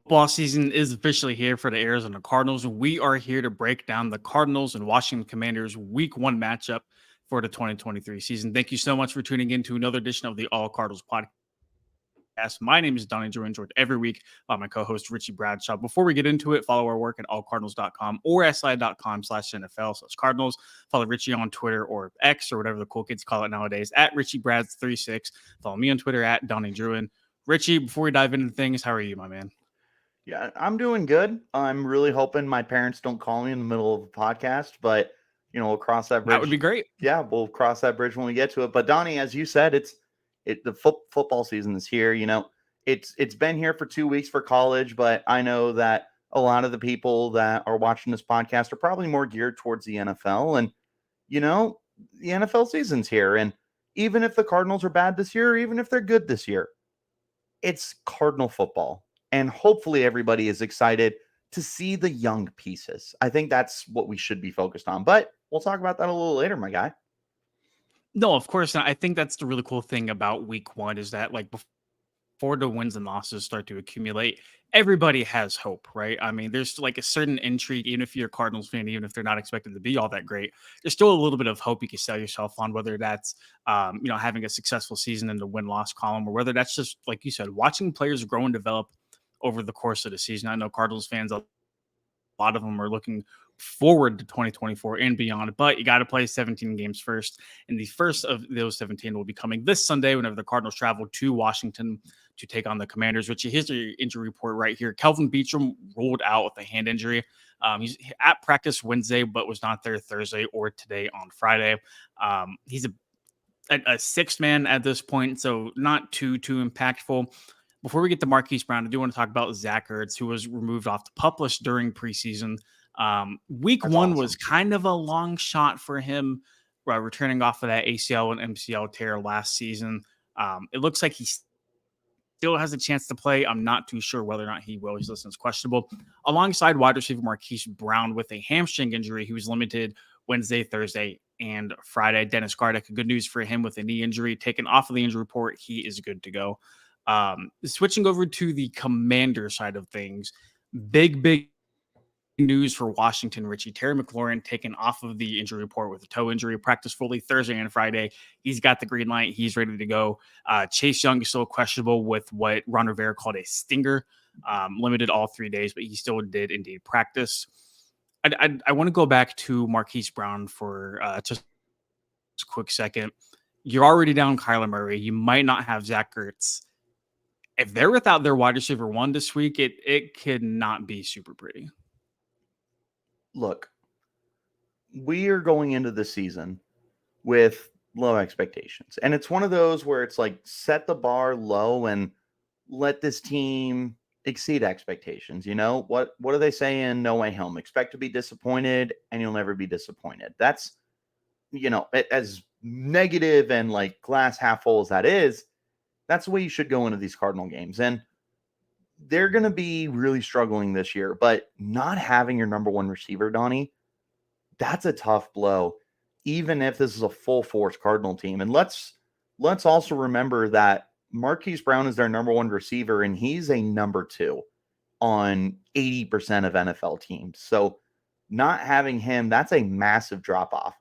Football season is officially here for the Arizona Cardinals, and we are here to break down the Cardinals and Washington Commanders Week 1 matchup for the 2023 season. Thank you so much for tuning in to another edition of the All Cardinals podcast. My name is Donnie Drew, joined every week by my co-host Richie Bradshaw. Before we get into it, follow our work at allcardinals.com or si.com/NFL/Cardinals. Follow Richie on Twitter or X or whatever the cool kids call it nowadays at Richie Brads36. Follow me on Twitter at Donnie Drew. Richie, before we dive into things, how are you, my man? Yeah, I'm doing good. I'm really hoping my parents don't call me in the middle of a podcast, but we'll cross that That would be bridge. great. Yeah, we'll cross that bridge when we get to it. But Donnie, as you said, the football season is here. It's been here for 2 weeks for college, but I know that a lot of the people that are watching this podcast are probably more geared towards the NFL, and you know the NFL season's here. And even if the Cardinals are bad this year, or even if they're good this year, it's Cardinal football. And hopefully everybody is excited to see the young pieces. I think that's what we should be focused on. But we'll talk about that a little later, my guy. No, of course not. I think that's the really cool thing about week one is that like before the wins and losses start to accumulate, everybody has hope, right? I mean, there's like a certain intrigue, even if you're a Cardinals fan, even if they're not expected to be all that great, there's still a little bit of hope you can sell yourself on, whether that's having a successful season in the win-loss column, or whether that's just like you said, watching players grow and develop over the course of the season. I know Cardinals fans, a lot of them are looking forward to 2024 and beyond, but you got to play 17 games first. And the first of those 17 will be coming this Sunday whenever the Cardinals travel to Washington to take on the Commanders, which here's the injury report right here. Kelvin Beachum ruled out with a hand injury. He's at practice Wednesday, but was not there Thursday or today on Friday. He's a sixth man at this point, so not too impactful. Before we get to Marquise Brown, I do want to talk about Zach Ertz, who was removed off the PUP list during preseason. Week That's one awesome. was kind of a long shot for him, returning off of that ACL and MCL tear last season. It looks like he still has a chance to play. I'm not too sure whether or not he will. He's listed as questionable. Alongside wide receiver Marquise Brown with a hamstring injury, he was limited Wednesday, Thursday, and Friday. Dennis Gardeck, good news for him with a knee injury. Taken off of the injury report, he is good to go. Switching over to the Commander side of things, big news for Washington, Richie. Terry McLaurin taken off of the injury report with a toe injury, practiced fully Thursday and Friday. He's got the green light. He's ready to go. Chase Young is still questionable with what Ron Rivera called a stinger. Limited all 3 days, but he still did indeed practice. I want to go back to Marquise Brown for just a quick second. You're already down Kyler Murray. You might not have Zach Ertz. If they're without their wide receiver one this week, it could not be super pretty. Look, we are going into the season with low expectations. And it's one of those where it's like set the bar low and let this team exceed expectations. What do they say in No Way Home? Expect to be disappointed and you'll never be disappointed. That's as negative and like glass half full as that is, that's the way you should go into these Cardinal games. And they're going to be really struggling this year, but not having your number one receiver, Donnie, that's a tough blow, even if this is a full force Cardinal team. And let's also remember that Marquise Brown is their number one receiver, and he's a number two on 80% of NFL teams. So not having him, that's a massive drop off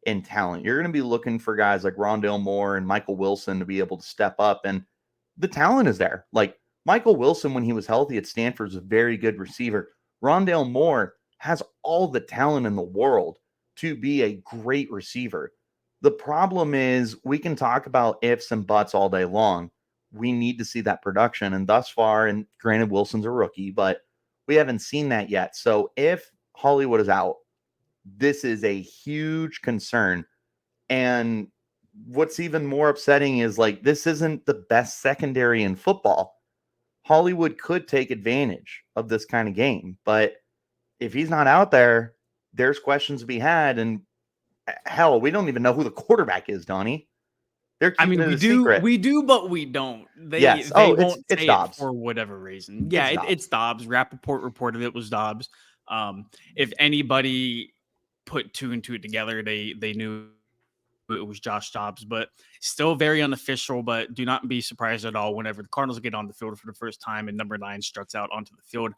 in talent. You're going to be looking for guys like Rondale Moore and Michael Wilson to be able to step up, and the talent is there. Like Michael Wilson, when he was healthy at Stanford, was a very good receiver. Rondale Moore has all the talent in the world to be a great receiver. The problem is we can talk about ifs and buts all day long. We need to see that production. And thus far, and granted, Wilson's a rookie, but we haven't seen that yet. So if Hollywood is out, this is a huge concern. And what's even more upsetting is like this isn't the best secondary in football. Hollywood could take advantage of this kind of game, but if he's not out there, there's questions to be had. And hell, we don't even know who the quarterback is, Donnie. They're I keeping mean, it a secret. we do, but we don't. They Yes. they Oh, won't it's say it Dobbs. for whatever reason. Yeah, It's it's Dobbs. Dobbs. Rappaport reported it was Dobbs. If anybody put two and two together, they knew it was Josh Dobbs, but still very unofficial. But do not be surprised at all whenever the Cardinals get on the field for the first time and number 9 struts out onto the field.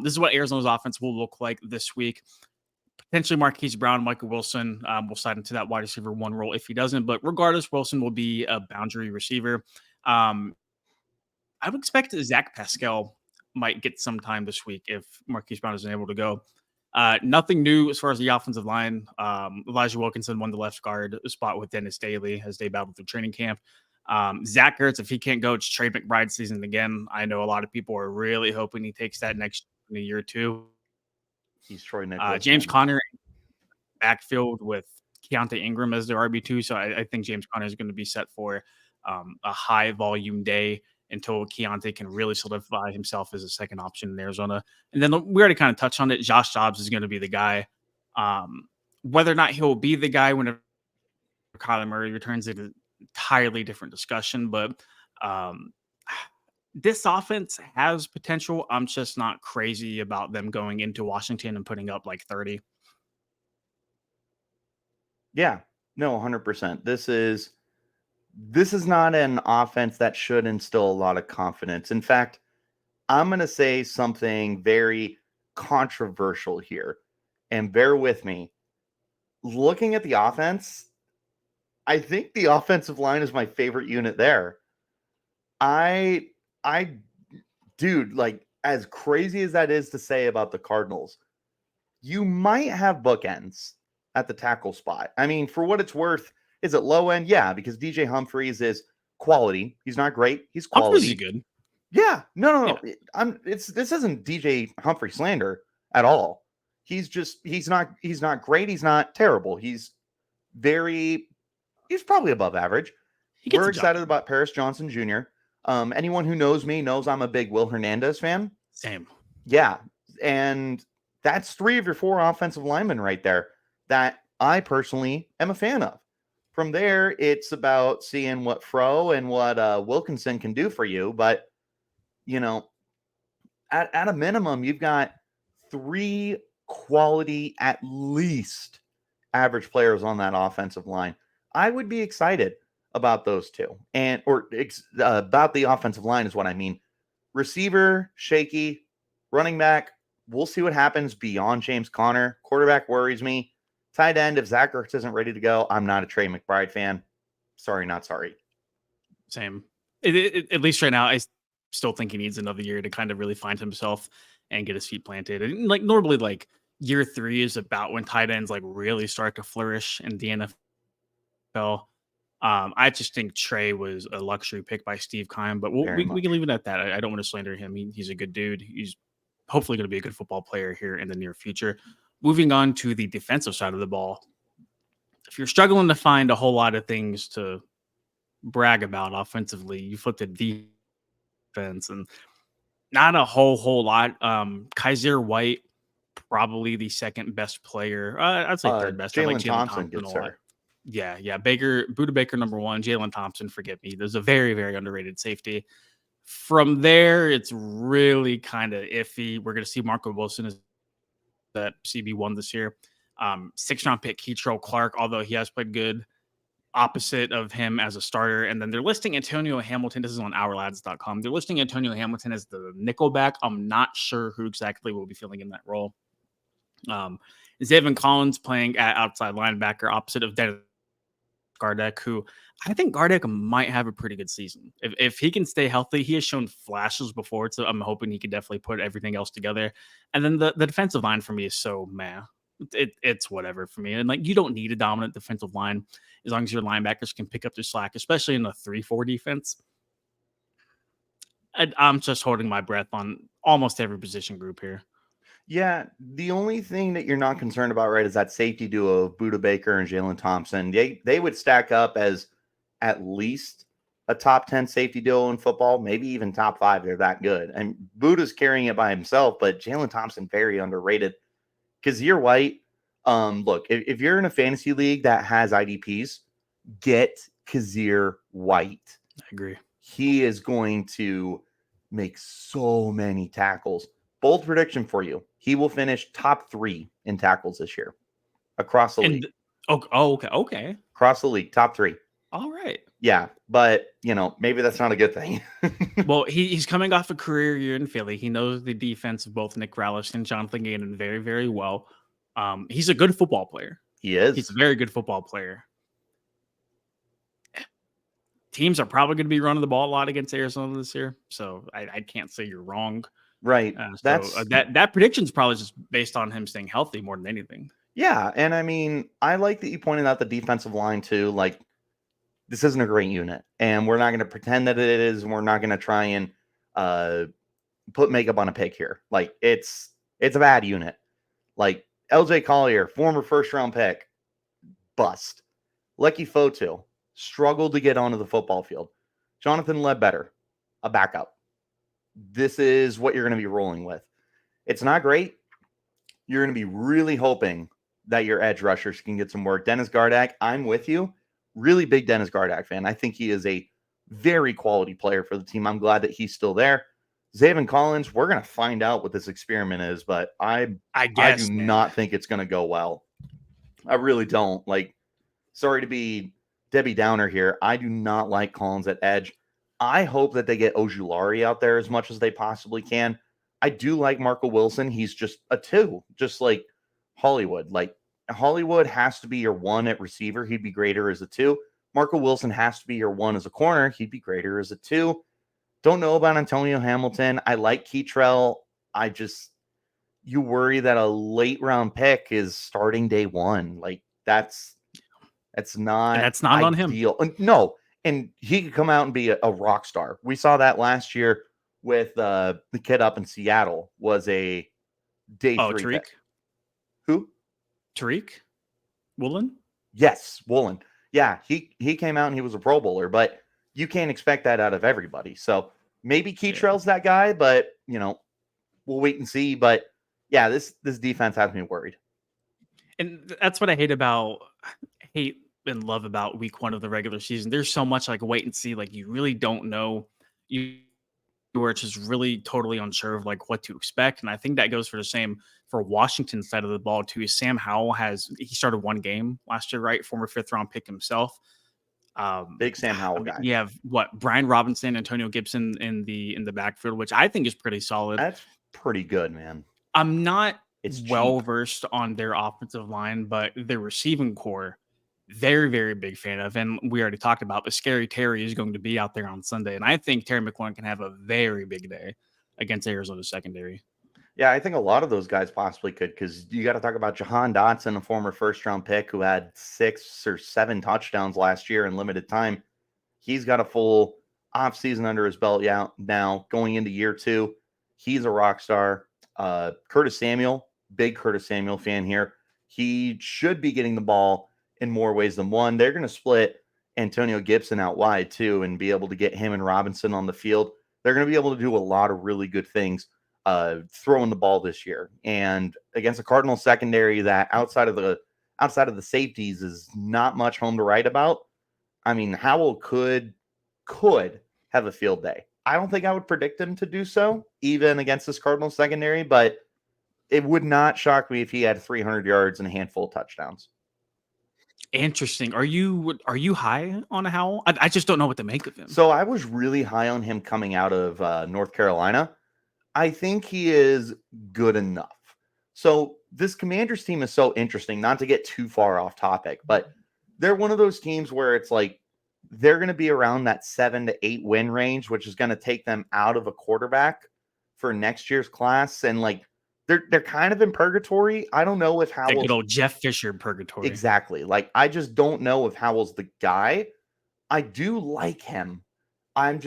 This is what Arizona's offense will look like this week. Potentially Marquise Brown, Michael Wilson will slide into that wide receiver 1 role if he doesn't. But regardless, Wilson will be a boundary receiver. I would expect that Zach Pascal might get some time this week if Marquise Brown isn't able to go. Nothing new as far as the offensive line. Elijah Wilkinson won the left guard spot with Dennis Daly as they battled through training camp. Zach Ertz, if he can't go, it's Trey McBride season again. I know a lot of people are really hoping he takes that next in a year or two. He's Troy Nicholas. James Conner backfield with Keontae Ingram as their RB2. So I think James Conner is going to be set for a high volume day until Keontae can really solidify himself as a second option in Arizona. And then we already kind of touched on it. Josh Dobbs is going to be the guy. Whether or not he'll be the guy whenever Kyler Murray returns is an entirely different discussion. But this offense has potential. I'm just not crazy about them going into Washington and putting up like 30. Yeah, no, 100%. This is not an offense that should instill a lot of confidence. In fact, I'm going to say something very controversial here, and bear with me. Looking at the offense, I think the offensive line is my favorite unit there. Dude, like, as crazy as that is to say about the Cardinals, you might have bookends at the tackle spot. I mean, for what it's worth, is it low end? Yeah, because DJ Humphries is quality. He's not great. He's quality. Humphries is good. Yeah, no. Yeah. This isn't DJ Humphrey slander at all. He's not great. He's not terrible. He's probably above average. We're excited about Paris Johnson Jr. Anyone who knows me knows I'm a big Will Hernandez fan. Same. Yeah, and that's 3 of your 4 offensive linemen right there that I personally am a fan of. From there, it's about seeing what Fro and what Wilkinson can do for you. But, at a minimum, you've got 3 quality, at least, average players on that offensive line. I would be excited about those 2. About the offensive line is what I mean. Receiver, shaky. Running back, we'll see what happens beyond James Conner. Quarterback worries me. Tight end, if Zach Ertz isn't ready to go, I'm not a Trey McBride fan. Sorry, not sorry. Same. At least right now, I still think he needs another year to kind of really find himself and get his feet planted. And like normally, like year 3 is about when tight ends like really start to flourish in the NFL. I just think Trey was a luxury pick by Steve Keim, but we can leave it at that. I don't want to slander him. He's a good dude. He's hopefully going to be a good football player here in the near future. Moving on to the defensive side of the ball. If you're struggling to find a whole lot of things to brag about offensively, you flip the defense and not a whole lot. Kaiser White, probably the second best player. I'd say third best. Jalen Thompson, good sir. Yeah. Buda Baker, number 1. Jalen Thompson, forget me. There's a very, very underrated safety. From there, it's really kind of iffy. We're going to see Marco Wilson as that CB1 this year. 6th-round pick Keitrell Clark, although he has played good, opposite of him as a starter. And then they're listing Antonio Hamilton. This is on OurLads.com. They're listing Antonio Hamilton as the nickelback. I'm not sure who exactly will be filling in that role. Zayvon Collins playing at outside linebacker, opposite of Dennis Gardeck, who I think Gardeck might have a pretty good season. If he can stay healthy, he has shown flashes before, so I'm hoping he can definitely put everything else together. And then the defensive line for me is so meh. It's whatever for me. And like you don't need a dominant defensive line as long as your linebackers can pick up the slack, especially in a 3-4 defense. I'm just holding my breath on almost every position group here. Yeah, the only thing that you're not concerned about, right, is that safety duo of Buda Baker and Jalen Thompson. They would stack up as at least a top 10 safety duo in football, maybe even top 5. They're that good. And Buda's carrying it by himself, but Jalen Thompson, very underrated. Kazir White, look, if you're in a fantasy league that has IDPs, get Kazir White. I agree. He is going to make so many tackles. Bold prediction for you. He will finish top 3 in tackles this year across the league. Okay. Okay. Across the league, top 3. All right. Yeah, but, maybe that's not a good thing. Well, he's coming off a career year in Philly. He knows the defense of both Nick Roush and Jonathan Gannon very, very well. He's a good football player. He He's a is. very good football player. Teams are probably going to be running the ball a lot against Arizona this year, so I can't say you're wrong. Right. That prediction is probably just based on him staying healthy more than anything. Yeah, and I mean, I like that you pointed out the defensive line too. Like, this isn't a great unit, and we're not going to pretend that it is. And we're not going to try and uh, put makeup on a pig here. Like, it's a bad unit. Like, LJ Collier, former first round pick, bust. Lecky Fotu struggled to get onto the football field. Jonathan Ledbetter, a backup. This is what you're going to be rolling with. It's not great. You're going to be really hoping that your edge rushers can get some work. Dennis Gardak, I'm with you. Really big Dennis Gardak fan. I think he is a very quality player for the team. I'm glad that he's still there. Zaven Collins, we're going to find out what this experiment is, but I guess, do not think it's going to go well. I really don't. Like, sorry to be Debbie Downer here. I do not like Collins at edge. I hope that they get Ojulari out there as much as they possibly can. I do like Marco Wilson. He's just a 2, just like Hollywood. Like, Hollywood has to be your 1 at receiver. He'd be greater as a 2. Marco Wilson has to be your 1 as a corner. He'd be greater as a 2. Don't know about Antonio Hamilton. I like Keitrell. You worry that a late round pick is starting day 1. Like, that's not and that's not ideal. on him. No, and he could come out and be a rock star. We saw that last year with the kid up in Seattle was a day 3 Tariq pick. Who? Tariq Woolen? Yes, Woolen. Yeah, he came out and he was a Pro Bowler, but you can't expect that out of everybody. So maybe Keitrell's that guy, but we'll wait and see. But yeah, this defense has me worried. And that's what I hate and love about week 1 of the regular season. There's so much like wait and see. Like, you really don't know. Where it's just really totally unsure of like what to expect. And I think that goes for the same for Washington's side of the ball too. Sam Howell he started 1 game last year, right? Former 5th round pick himself. Big Sam Howell guy. You have Brian Robinson, Antonio Gibson in the backfield, which I think is pretty solid. That's pretty good, man. I'm not well versed on their offensive line, but their receiving core, very, very big fan of. And we already talked about, but Scary Terry is going to be out there on Sunday. And I think Terry McLaurin can have a very big day against Arizona secondary. Yeah, I think a lot of those guys possibly could, because you got to talk about Jahan Dotson, a former first-round pick who had 6 or 7 touchdowns last year in limited time. He's got a full offseason under his belt now, going into year 2. He's a rock star. Curtis Samuel, big Curtis Samuel fan here. He should be getting the ball in more ways than one. They're going to split Antonio Gibson out wide too and be able to get him and Robinson on the field. They're going to be able to do a lot of really good things throwing the ball this year. And against a Cardinals secondary that outside of the safeties is not much home to write about. I mean, Howell could have a field day. I don't think I would predict him to do so, even against this Cardinals secondary, but it would not shock me if he had 300 yards and a handful of touchdowns. Interesting. Are you high on Howell? I just don't know what to make of him. So I was really high on him coming out of North Carolina. I think he is good enough. So this Commanders team is so interesting, not to get too far off topic, but they're one of those teams where it's like they're going to be around that 7 to 8 win range, which is going to take them out of a quarterback for next year's class. And like they're kind of in purgatory. I don't know if Howell's good old Jeff Fisher purgatory. Exactly. Like, I just don't know if Howell's the guy. I do like him. I'm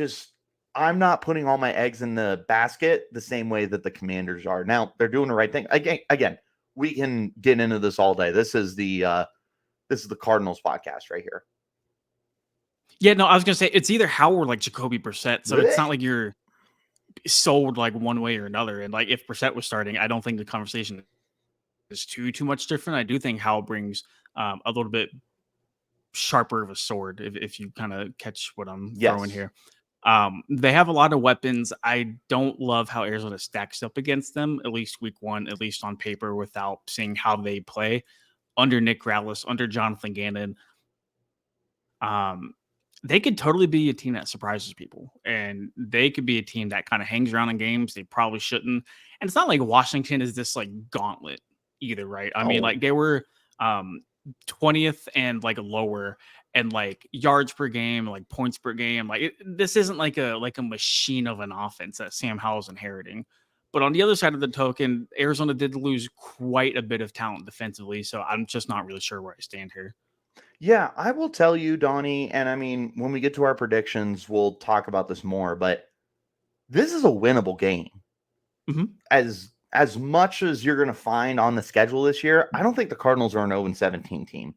not putting all my eggs in the basket the same way that the Commanders are. Now, they're doing the right thing. Again, we can get into this all day. This is the Cardinals podcast right here. Yeah, no, I was gonna say it's either Howell or like Jacoby Brissett. So it's not like you're sold like one way or another. And like if Brissett was starting, I don't think the conversation is too much different. I do think Howell brings a little bit sharper of a sword, if you kind of catch what I'm throwing here. They have a lot of weapons. I don't love how Arizona stacks up against them, at least week 1, at least on paper, without seeing how they play. under Nick Rallis, under Jonathan Gannon, um, they could totally be a team that surprises people, and they could be a team that kind of hangs around in games they probably shouldn't. And it's not like Washington is this like gauntlet either, right? I mean, Oh, like they were um 20th and like lower and like yards per game, like points per game. This isn't like a machine of an offense that Sam Howell's inheriting. But on the other side of the token, Arizona did lose quite a bit of talent defensively, so I'm just not really sure where I stand here. yeah, I will tell you, Donnie, and I mean, when we get to our predictions, we'll talk about this more, but this is a winnable game. Mhm. As much as you're going to find on the schedule this year, I don't think the Cardinals are an 0-17 team.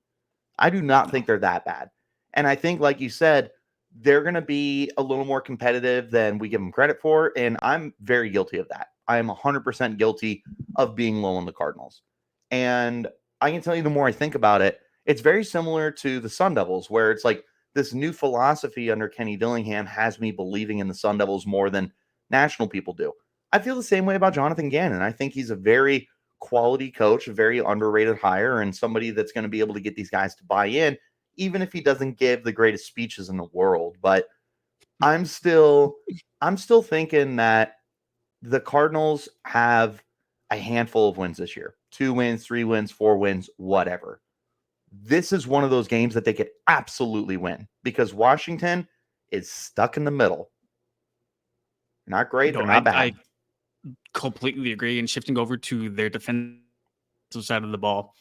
I do not No. think they're that bad. And I think, like you said, they're going to be a little more competitive than we give them credit for. And I'm very guilty of that. I am 100% guilty of being low on the Cardinals. And I can tell you, the more I think about it, it's very similar to the Sun Devils, where it's like this new philosophy under Kenny Dillingham has me believing in the Sun Devils more than national people do. I feel the same way about Jonathan Gannon. I think he's a very quality coach, a very underrated hire, and somebody that's going to be able to get these guys to buy in, even if he doesn't give the greatest speeches in the world. But I'm still I'm still thinking that the Cardinals have a handful of wins this year. 2 wins, 3 wins, 4 wins, whatever. This is one of those games that they could absolutely win because Washington is stuck in the middle. Not great, No, they're not I bad. completely agree. And shifting over to their defensive side of the ball,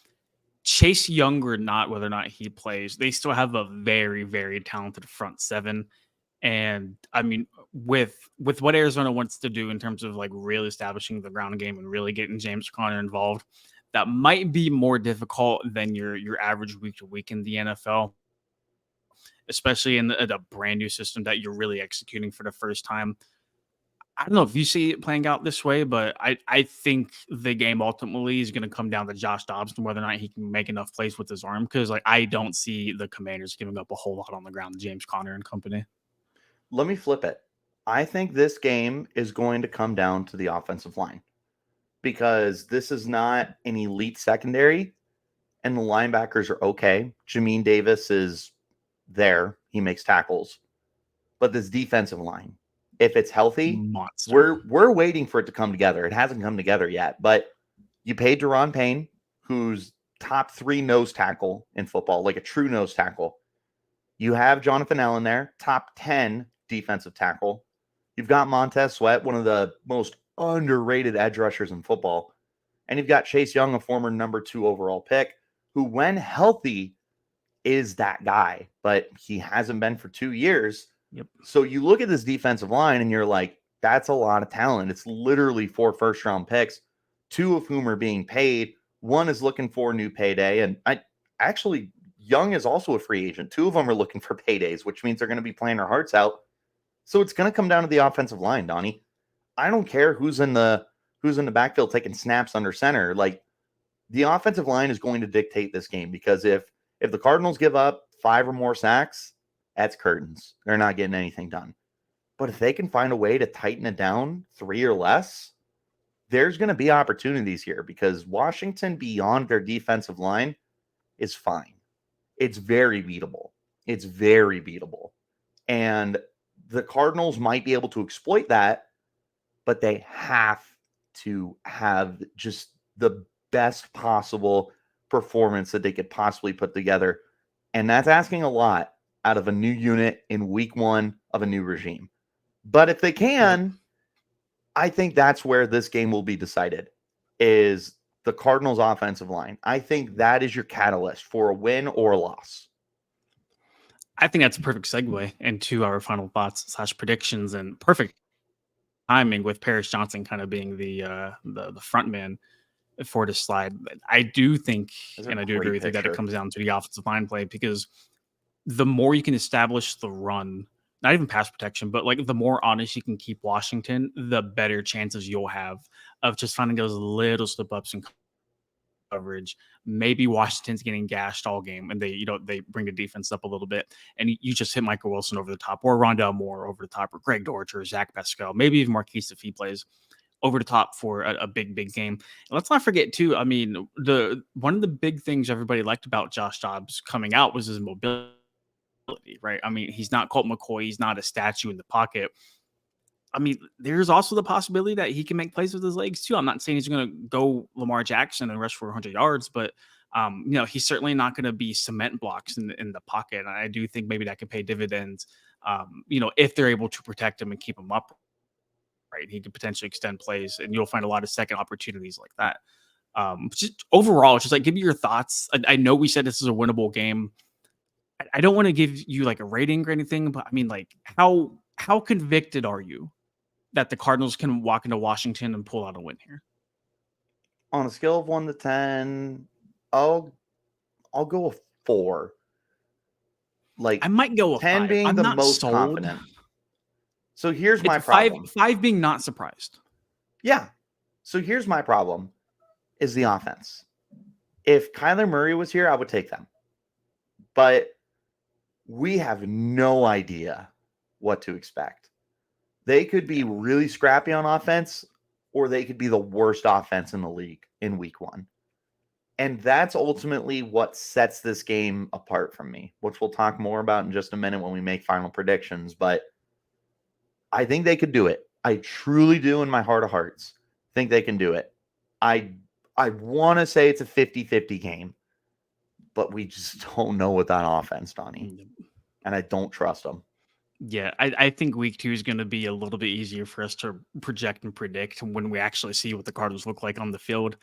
Chase Young or not, whether or not he plays, they still have a very, very talented front seven. And I mean, with what Arizona wants to do in terms of like really establishing the ground game and really getting James Conner involved, that might be more difficult than your average week to week in the NFL, especially in a brand new system that you're really executing for the first time. I don't know if you see it playing out this way, but I think the game ultimately is going to come down to Josh Dobbs and whether or not he can make enough plays with his arm. Because like I don't see the Commanders giving up a whole lot on the ground to James Conner and company. Let me flip it. I think this game is going to come down to the offensive line because this is not an elite secondary and the linebackers are okay. Jamin Davis is there. He makes tackles. But this defensive line, if it's healthy, Monster. we're waiting for it to come together. It hasn't come together yet, but you paid Deron Payne, who's top 3 nose tackle in football, like a true nose tackle. You have Jonathan Allen there, top 10 defensive tackle. You've got Montez Sweat, one of the most underrated edge rushers in football. And you've got Chase Young, a former number 2 overall pick, who, when healthy, is that guy, but he hasn't been for 2 years. Yep. So you look at this defensive line and you're like, that's a lot of talent. It's literally 4 first round picks, 2 of whom are being paid. One is looking for a new payday. And I actually, Young is also a free agent. 2 of them are looking for paydays, which means they're going to be playing their hearts out. So it's going to come down to the offensive line, Donnie. I don't care who's in the backfield taking snaps under center. Like, the offensive line is going to dictate this game because if the Cardinals give up 5 or more sacks, that's curtains. They're not getting anything done. But if they can find a way to tighten it down 3 or less, there's going to be opportunities here because Washington, beyond their defensive line, is fine. It's very beatable. It's very beatable. And the Cardinals might be able to exploit that, but they have to have just the best possible performance that they could possibly put together. And that's asking a lot out of a new unit in week 1 of a new regime. But if they Yep. can, I think that's where this game will be decided is the Cardinals offensive line. I think that is your catalyst for a win or a loss. I think that's a perfect segue into our final thoughts slash predictions and perfect timing with Paris Johnson kind of being the front man for this slide. But I do think, That's a and I do agree great with you that it picture. comes down to the offensive line play because the more you can establish the run, not even pass protection, but like the more honest you can keep Washington, the better chances you'll have of just finding those little slip ups and coverage. Maybe Washington's getting gashed all game and they bring the defense up a little bit and you just hit Michael Wilson over the top or Rondell Moore over the top or Greg Dortch or Zach Pascal, maybe even Marquise if he plays over the top for a big game. And let's not forget too. I mean, the one of the big things everybody liked about Josh Dobbs coming out was his mobility, right? I mean, he's not Colt McCoy. He's not a statue in the pocket. I mean, there's also the possibility that he can make plays with his legs too. I'm not saying he's going to go Lamar Jackson and rush for 100 yards, but he's certainly not going to be cement blocks in the pocket. And I do think maybe that could pay dividends. If they're able to protect him and keep him up, right, he could potentially extend plays, and you'll find a lot of second opportunities like that. Just overall, just like give me your thoughts. I know we said this is a winnable game. I don't want to give you like a rating or anything, but I mean, like how convicted are you that the Cardinals can walk into Washington and pull out a win here? On a scale of 1 to 10, I'll go a 4. Like I might go a 10 5. being I'm the not most sold. confident. So here's my It's five problem. 5 being not surprised. Yeah. So here's my problem is the offense. If Kyler Murray was here, I would take them. But we have no idea what to expect. They could be really scrappy on offense, or they could be the worst offense in the league in week 1. And that's ultimately what sets this game apart from me, which we'll talk more about in just a minute when we make final predictions. But I think they could do it. I truly do in my heart of hearts think they can do it. I want to say it's a 50-50 game, but we just don't know with that offense, Donnie. And I don't trust them. Yeah, I think week 2 is going to be a little bit easier for us to project and predict when we actually see what the Cardinals look like on the field.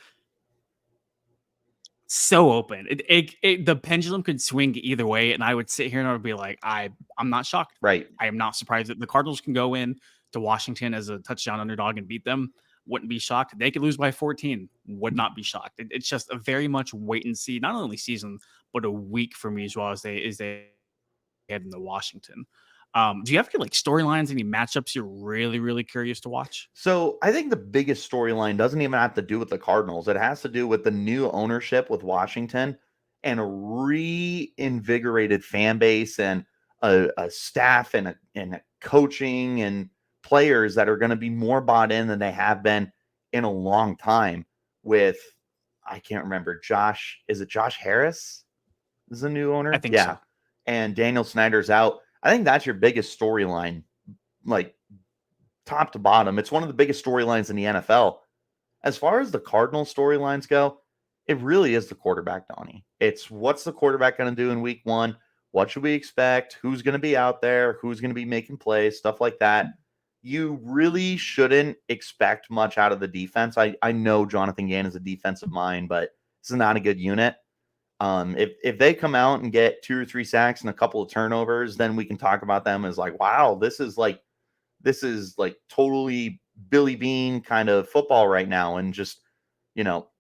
So open. The pendulum could swing either way, and I would sit here and I would be like, I'm not shocked. Right. I am not surprised that the Cardinals can go in to Washington as a touchdown underdog and beat them. Wouldn't be shocked. They could lose by 14. Would not be shocked. It's just a very much wait and see, not only season, but a week for me as well as they head into Washington. Do you have any like storylines, any matchups you're really, really curious to watch? So I think the biggest storyline doesn't even have to do with the Cardinals. It has to do with the new ownership with Washington and a reinvigorated fan base and a staff and a coaching and players that are going to be more bought in than they have been in a long time. With, I can't remember, is it Josh Harris is the new owner? I think so. And Daniel Snyder's out. I think that's your biggest storyline, like top to bottom. It's one of the biggest storylines in the NFL. As far as the Cardinals storylines go, it really is the quarterback, Donnie. It's what's the quarterback going to do in week 1? What should we expect? Who's going to be out there? Who's going to be making plays? Stuff like that. You really shouldn't expect much out of the defense. I know Jonathan Gann is a defensive mind, but this is not a good unit. If they come out and get 2 or 3 sacks and a couple of turnovers, then we can talk about them as like, wow, this is like totally Billy Bean kind of football right now. And just,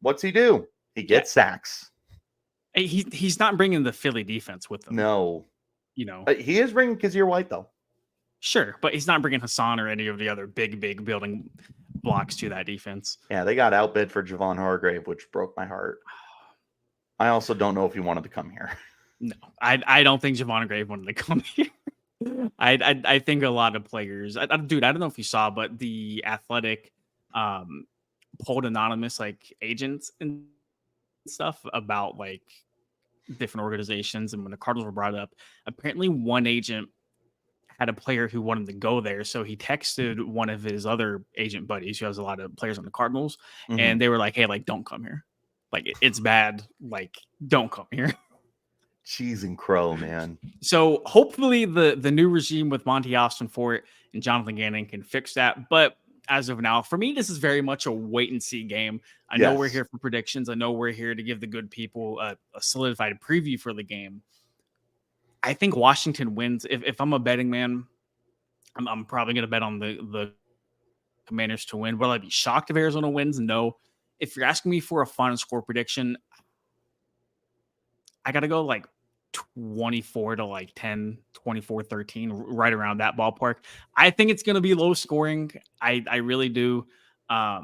what's he do? He gets sacks. He's not bringing the Philly defense with him. No. He is bringing Kazir White, though. Sure, but he's not bringing Hassan or any of the other big building blocks to that defense. Yeah, they got outbid for Javon Hargrave, which broke my heart. I also don't know if he wanted to come here. No, I don't think Javon Hargrave wanted to come here. I think a lot of players, dude, I don't know if you saw, but the Athletic pulled anonymous like agents and stuff about like different organizations, and when the Cardinals were brought up, apparently one agent had a player who wanted to go there, so he texted one of his other agent buddies who has a lot of players on the Cardinals, and they were like, "Hey, like, don't come here. Like, it's bad. Like, don't come here." Cheese and crow, man. So hopefully the new regime with Monty Austin Fort and Jonathan Gannon can fix that. But as of now, for me, this is very much a wait and see game. I know we're here for predictions. I know we're here to give the good people a solidified preview for the game. I think Washington wins. If I'm a betting man, I'm probably going to bet on the Commanders to win. Will I be shocked if Arizona wins? No. If you're asking me for a final score prediction, I got to go like 24 to like 10, 24-13, right around that ballpark. I think it's going to be low scoring. I really do. I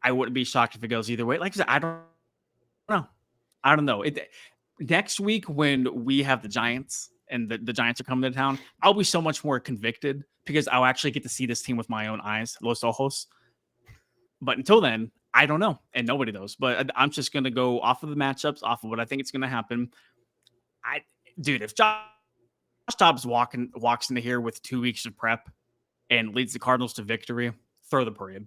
wouldn't be shocked if it goes either way. Like I said, I don't know. I don't know. Next week when we have the Giants and the Giants are coming to town, I'll be so much more convicted because I'll actually get to see this team with my own eyes, Los Ojos. But until then, I don't know, and nobody knows. But I'm just going to go off of the matchups, off of what I think it's going to happen. Dude, if Josh Dobbs walks into here with 2 weeks of prep and leads the Cardinals to victory, throw the parade,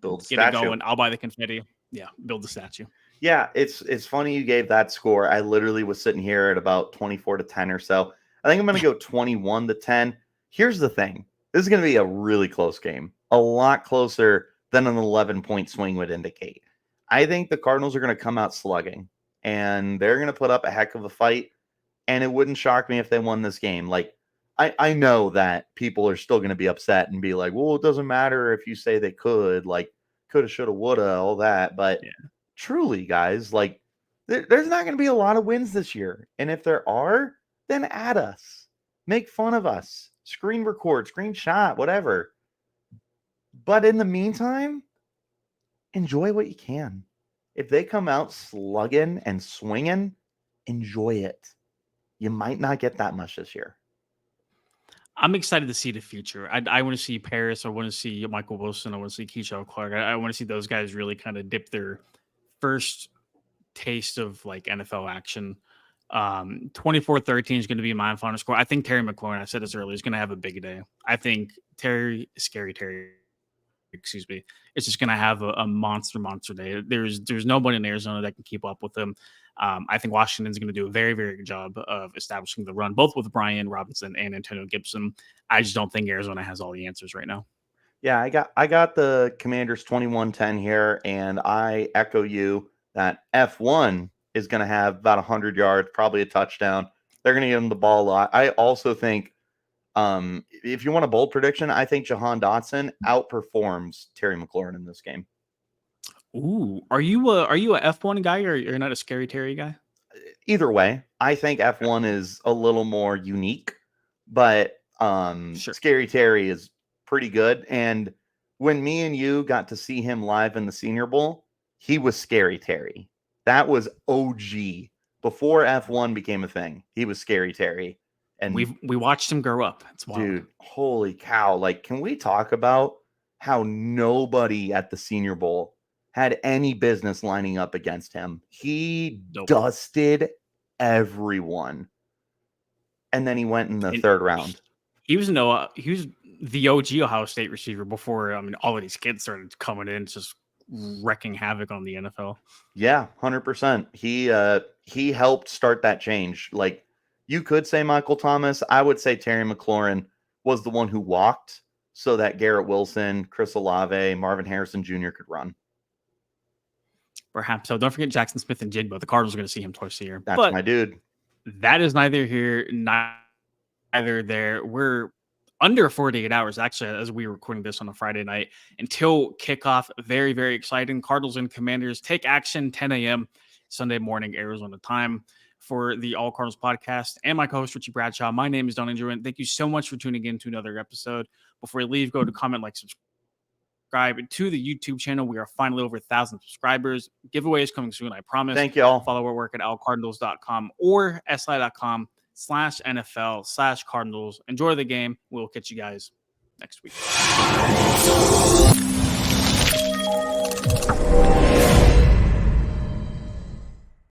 Build a get it statue. going. I'll buy the confetti. Yeah, build the statue. Yeah, it's funny you gave that score. I literally was sitting here at about 24-10 or so. I think I'm going to go 21-10. Here's the thing. This is going to be a really close game. A lot closer than an 11-point swing would indicate. I think the Cardinals are going to come out slugging, and they're going to put up a heck of a fight, and it wouldn't shock me if they won this game. Like, I know that people are still going to be upset and be like, well, it doesn't matter if you say they could, like, coulda, shoulda, woulda, all that. But truly, guys, like, there's not going to be a lot of wins this year. And if there are, then add us. Make fun of us. Screen record, screenshot, whatever. But in the meantime, enjoy what you can. If they come out slugging and swinging, enjoy it. You might not get that much this year. I'm excited to see the future. I want to see Paris. I want to see Michael Wilson. I want to see Keyshawn Clark. I want to see those guys really kind of dip their first taste of like NFL action. 24-13 is going to be my final score. I think Terry McLaurin, I said this earlier, is going to have a big day. I think Scary Terry, excuse me, is just going to have a monster day. There's nobody in Arizona that can keep up with him. I think Washington's going to do a very, very good job of establishing the run, both with Brian Robinson and Antonio Gibson. I just don't think Arizona has all the answers right now. Yeah, I got the Commanders 21-10 here, and I echo you that F1 is going to have about 100 yards, probably a touchdown. They're going to give him the ball a lot. I also think, if you want a bold prediction, I think Jahan Dotson outperforms Terry McLaurin in this game. Ooh, are you a F1 guy or you're not a Scary Terry guy? Either way, I think F1 is a little more unique, but Sure. Scary Terry is pretty good. And when me and you got to see him live in the Senior Bowl, he was Scary Terry. That was OG. Before F1 became a thing, he was Scary Terry. And we watched him grow up. It's wild. Dude, holy cow. Like, can we talk about how nobody at the Senior Bowl had any business lining up against him? He dusted everyone. And then he went in the third round. He was the OG Ohio State receiver before, all of these kids started coming in, just wrecking havoc on the NFL. Yeah, 100%. He helped start that change. Like, you could say Michael Thomas. I would say Terry McLaurin was the one who walked so that Garrett Wilson, Chris Olave, Marvin Harrison Jr. could run. Perhaps so. Don't forget Jackson Smith and Jigba. The Cardinals are going to see him twice a year. That's my dude. That is neither here, neither there. We're under 48 hours, actually, as we were recording this on a Friday night, until kickoff. Very, very exciting. Cardinals and Commanders take action 10 a.m. Sunday morning, Arizona time. For the All Cardinals podcast and my co-host Richie Bradshaw, my name is Don Andrew. Thank you so much for tuning in to another episode. Before you leave, go to comment, like, subscribe to the YouTube channel. We are finally over 1,000 subscribers. Giveaway is coming soon, I promise. Thank you all. Follow our work at allcardinals.com or si.com/NFL/Cardinals. Enjoy the game. We'll catch you guys next week.